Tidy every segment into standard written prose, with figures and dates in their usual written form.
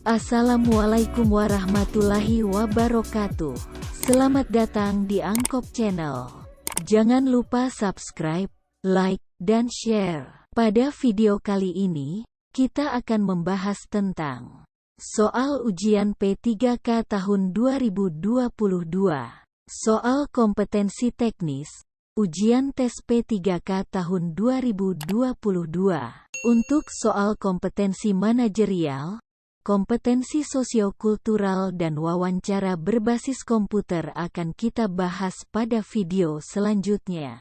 Assalamualaikum warahmatullahi wabarakatuh. Selamat datang di Angkop Channel. Jangan lupa subscribe, like, dan share. Pada video kali ini, kita akan membahas tentang soal ujian P3K tahun 2022. Soal kompetensi teknis, ujian tes P3K tahun 2022. Untuk soal kompetensi manajerial, kompetensi sosiokultural dan wawancara berbasis komputer akan kita bahas pada video selanjutnya.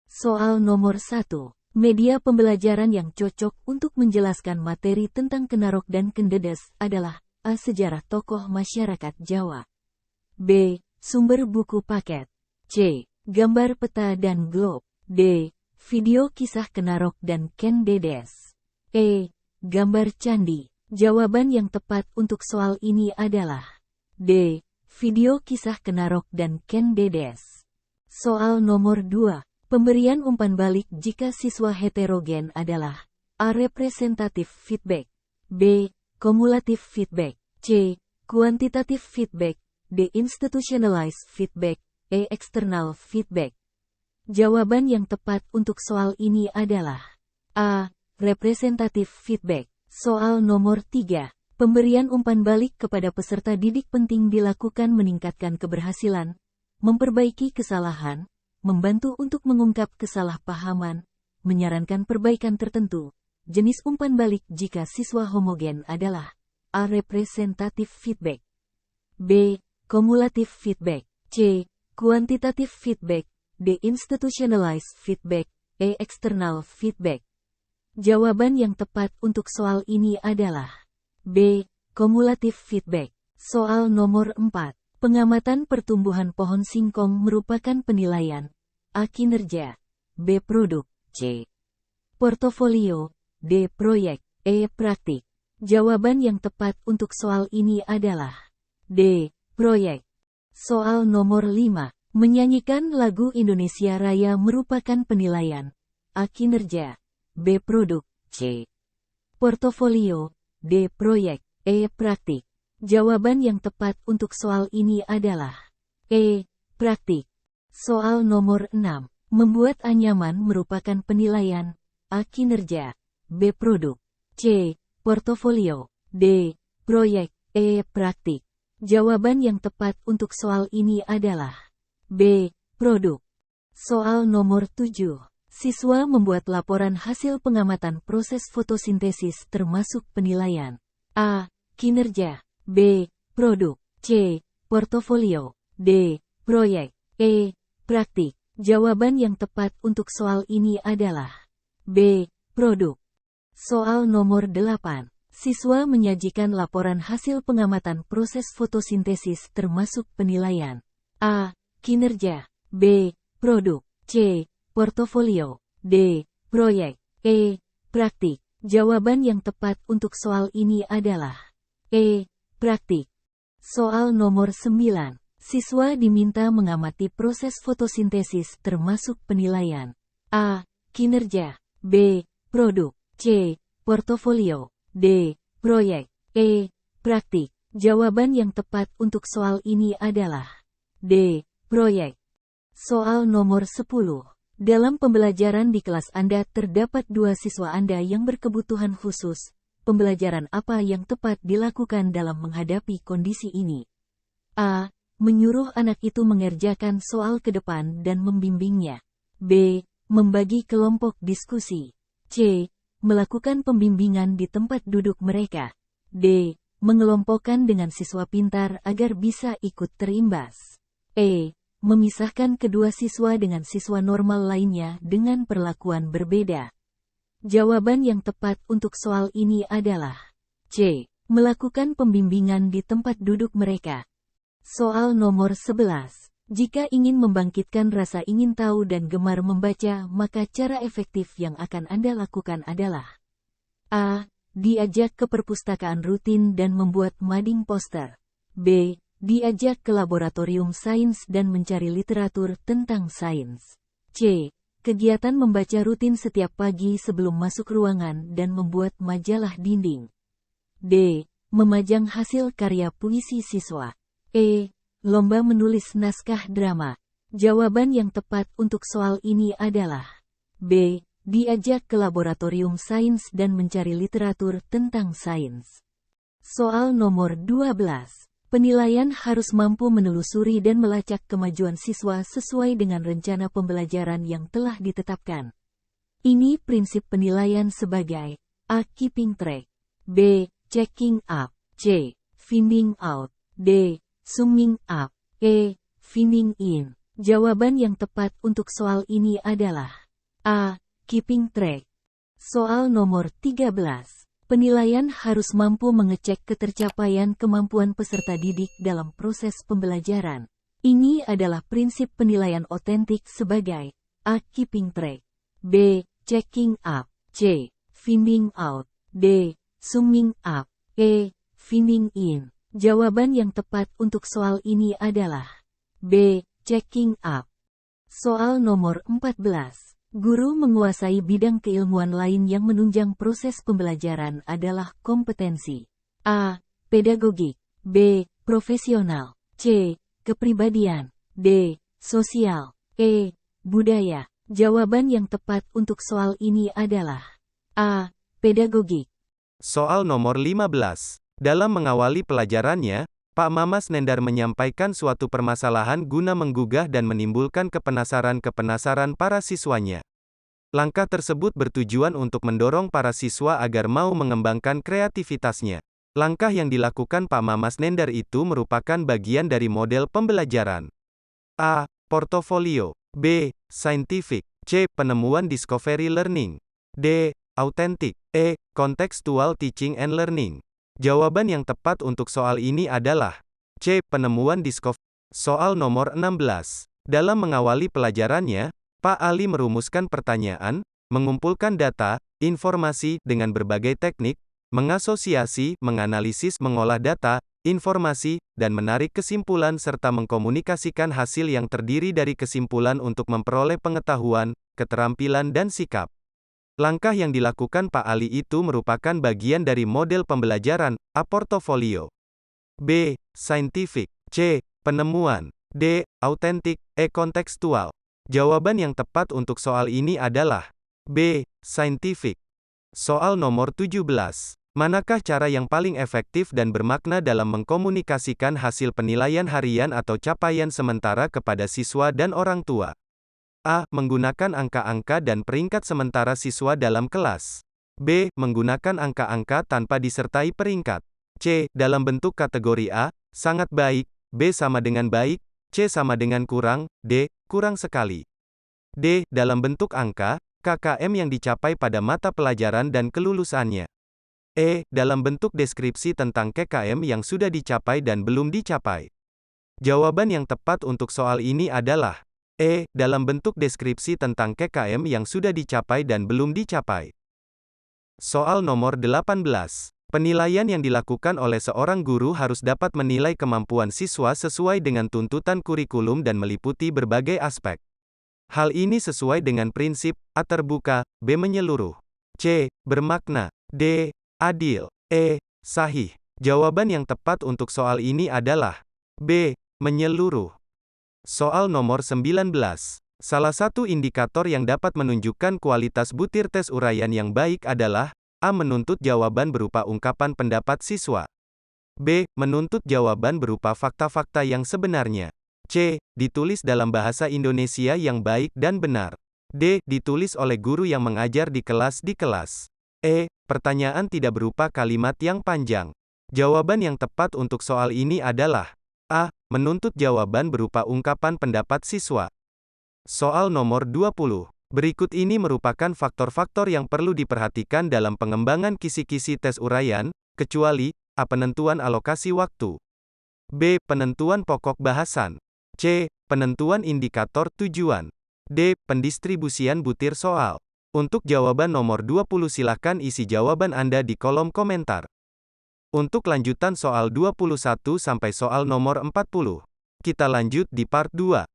Soal nomor 1. Media pembelajaran yang cocok untuk menjelaskan materi tentang Kenarok dan Kendedes adalah A. Sejarah tokoh masyarakat Jawa, B. Sumber buku paket, C. Gambar peta dan globe, D. Video kisah Kenarok dan Kendedes, E. Gambar candi. Jawaban yang tepat untuk soal ini adalah D. Video kisah Kenarok dan Kendedes. Soal nomor 2. Pemberian umpan balik jika siswa heterogen adalah A. Representative feedback, B. Cumulative feedback, C. Quantitative feedback, D. Institutionalized feedback, E. External feedback. Jawaban yang tepat untuk soal ini adalah A. Representative feedback. Soal nomor 3. Pemberian umpan balik kepada peserta didik penting dilakukan meningkatkan keberhasilan, memperbaiki kesalahan, membantu untuk mengungkap kesalahpahaman, menyarankan perbaikan tertentu. Jenis umpan balik jika siswa homogen adalah A. Representative feedback, B. Cumulative feedback, C. Quantitative feedback, D. Institutionalized feedback, E. External feedback. Jawaban yang tepat untuk soal ini adalah B. Cumulative feedback. Soal nomor 4. Pengamatan pertumbuhan pohon singkong merupakan penilaian A. Kinerja, B. Produk, C. Portofolio, D. Proyek, E. Praktik. Jawaban yang tepat untuk soal ini adalah D. Proyek. Soal nomor 5. Menyanyikan lagu Indonesia Raya merupakan penilaian A. Kinerja, B. Produk, C. Portofolio, D. Proyek, E. Praktik. Jawaban yang tepat untuk soal ini adalah E. Praktik. Soal nomor 6. Membuat anyaman merupakan penilaian A. Kinerja, B. Produk, C. Portofolio, D. Proyek, E. Praktik. Jawaban yang tepat untuk soal ini adalah B. Produk. Soal nomor 7. Siswa membuat laporan hasil pengamatan proses fotosintesis termasuk penilaian A. Kinerja, B. Produk, C. Portofolio, D. Proyek, E. Praktik. Jawaban yang tepat untuk soal ini adalah B. Produk. Soal nomor 8. Siswa menyajikan laporan hasil pengamatan proses fotosintesis termasuk penilaian A. Kinerja, B. Produk, C. Portofolio, D. Proyek, E. Praktik. Jawaban yang tepat untuk soal ini adalah E. Praktik. Soal nomor 9. Siswa diminta mengamati proses fotosintesis termasuk penilaian A. Kinerja, B. Produk, C. Portofolio, D. Proyek, E. Praktik. Jawaban yang tepat untuk soal ini adalah D. Proyek. Soal nomor 10. Dalam pembelajaran di kelas Anda terdapat 2 siswa Anda yang berkebutuhan khusus. Pembelajaran apa yang tepat dilakukan dalam menghadapi kondisi ini? A. Menyuruh anak itu mengerjakan soal ke depan dan membimbingnya. B. Membagi kelompok diskusi. C. Melakukan pembimbingan di tempat duduk mereka. D. Mengelompokkan dengan siswa pintar agar bisa ikut terimbas. E. Memisahkan kedua siswa dengan siswa normal lainnya dengan perlakuan berbeda. Jawaban yang tepat untuk soal ini adalah C. Melakukan pembimbingan di tempat duduk mereka. Soal nomor 11. Jika ingin membangkitkan rasa ingin tahu dan gemar membaca, maka cara efektif yang akan Anda lakukan adalah A. Diajak ke perpustakaan rutin dan membuat mading poster. B. Diajak ke laboratorium sains dan mencari literatur tentang sains. C. Kegiatan membaca rutin setiap pagi sebelum masuk ruangan dan membuat majalah dinding. D. memajang hasil karya puisi siswa. E. Lomba menulis naskah drama. Jawaban yang tepat untuk soal ini adalah B. Diajak ke laboratorium sains dan mencari literatur tentang sains. Soal nomor 12. Penilaian harus mampu menelusuri dan melacak kemajuan siswa sesuai dengan rencana pembelajaran yang telah ditetapkan. Ini prinsip penilaian sebagai A. Keeping track, B. Checking up, C. Finding out, D. Summing up, E. Finding in. Jawaban yang tepat untuk soal ini adalah A. Keeping track. Soal nomor 13. Penilaian harus mampu mengecek ketercapaian kemampuan peserta didik dalam proses pembelajaran. Ini adalah prinsip penilaian otentik sebagai A. Keeping track, B. Checking up, C. Finding out, D. Summing up, E. Finding in. Jawaban yang tepat untuk soal ini adalah B. Checking up. Soal nomor 14. Guru menguasai bidang keilmuan lain yang menunjang proses pembelajaran adalah kompetensi. A. Pedagogik, B. Profesional, C. Kepribadian, D. Sosial, E. Budaya. Jawaban yang tepat untuk soal ini adalah A. Pedagogik. Soal nomor 15. Dalam mengawali pelajarannya, Pak Mamas Nendar menyampaikan suatu permasalahan guna menggugah dan menimbulkan kepenasaran para siswanya. Langkah tersebut bertujuan untuk mendorong para siswa agar mau mengembangkan kreativitasnya. Langkah yang dilakukan Pak Mamas Nendar itu merupakan bagian dari model pembelajaran. A. Portofolio, B. Scientific, C. Penemuan discovery learning, D. Authentic, E. Contextual teaching and learning. Jawaban yang tepat untuk soal ini adalah C. Penemuan discovery. Soal nomor 16. Dalam mengawali pelajarannya, Pak Ali merumuskan pertanyaan, mengumpulkan data, informasi dengan berbagai teknik, mengasosiasi, menganalisis, mengolah data, informasi, dan menarik kesimpulan serta mengkomunikasikan hasil yang terdiri dari kesimpulan untuk memperoleh pengetahuan, keterampilan dan sikap. Langkah yang dilakukan Pak Ali itu merupakan bagian dari model pembelajaran, A. Portofolio, B. Scientific, C. Penemuan, D. Authentic, E. Kontekstual. Jawaban yang tepat untuk soal ini adalah B. Scientific. Soal nomor 17. Manakah cara yang paling efektif dan bermakna dalam mengkomunikasikan hasil penilaian harian atau capaian sementara kepada siswa dan orang tua? A. Menggunakan angka-angka dan peringkat sementara siswa dalam kelas. B. Menggunakan angka-angka tanpa disertai peringkat. C. Dalam bentuk kategori A, sangat baik, B. Sama dengan baik, C. Sama dengan kurang, D. Kurang sekali. D. Dalam bentuk angka, KKM yang dicapai pada mata pelajaran dan kelulusannya. E. Dalam bentuk deskripsi tentang KKM yang sudah dicapai dan belum dicapai. Jawaban yang tepat untuk soal ini adalah E. Dalam bentuk deskripsi tentang KKM yang sudah dicapai dan belum dicapai. Soal nomor 18. Penilaian yang dilakukan oleh seorang guru harus dapat menilai kemampuan siswa sesuai dengan tuntutan kurikulum dan meliputi berbagai aspek. Hal ini sesuai dengan prinsip A. Terbuka, B. Menyeluruh, C. Bermakna, D. Adil, E. Sahih. Jawaban yang tepat untuk soal ini adalah B. Menyeluruh. Soal nomor 19. Salah satu indikator yang dapat menunjukkan kualitas butir tes uraian yang baik adalah A. Menuntut jawaban berupa ungkapan pendapat siswa, B. Menuntut jawaban berupa fakta-fakta yang sebenarnya, C. Ditulis dalam bahasa Indonesia yang baik dan benar, D. Ditulis oleh guru yang mengajar di kelas E. Pertanyaan tidak berupa kalimat yang panjang. Jawaban yang tepat untuk soal ini adalah A. Menuntut jawaban berupa ungkapan pendapat siswa. Soal nomor 20. Berikut ini merupakan faktor-faktor yang perlu diperhatikan dalam pengembangan kisi-kisi tes uraian, kecuali A. Penentuan alokasi waktu, B. Penentuan pokok bahasan, C. Penentuan indikator tujuan, D. Pendistribusian butir soal. Untuk jawaban nomor 20 silakan isi jawaban Anda di kolom komentar. Untuk lanjutan soal 21 sampai soal nomor 40. Kita lanjut di part 2.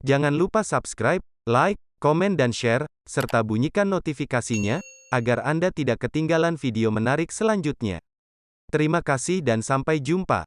Jangan lupa subscribe, like, komen dan share, serta bunyikan notifikasinya, agar Anda tidak ketinggalan video menarik selanjutnya. Terima kasih dan sampai jumpa.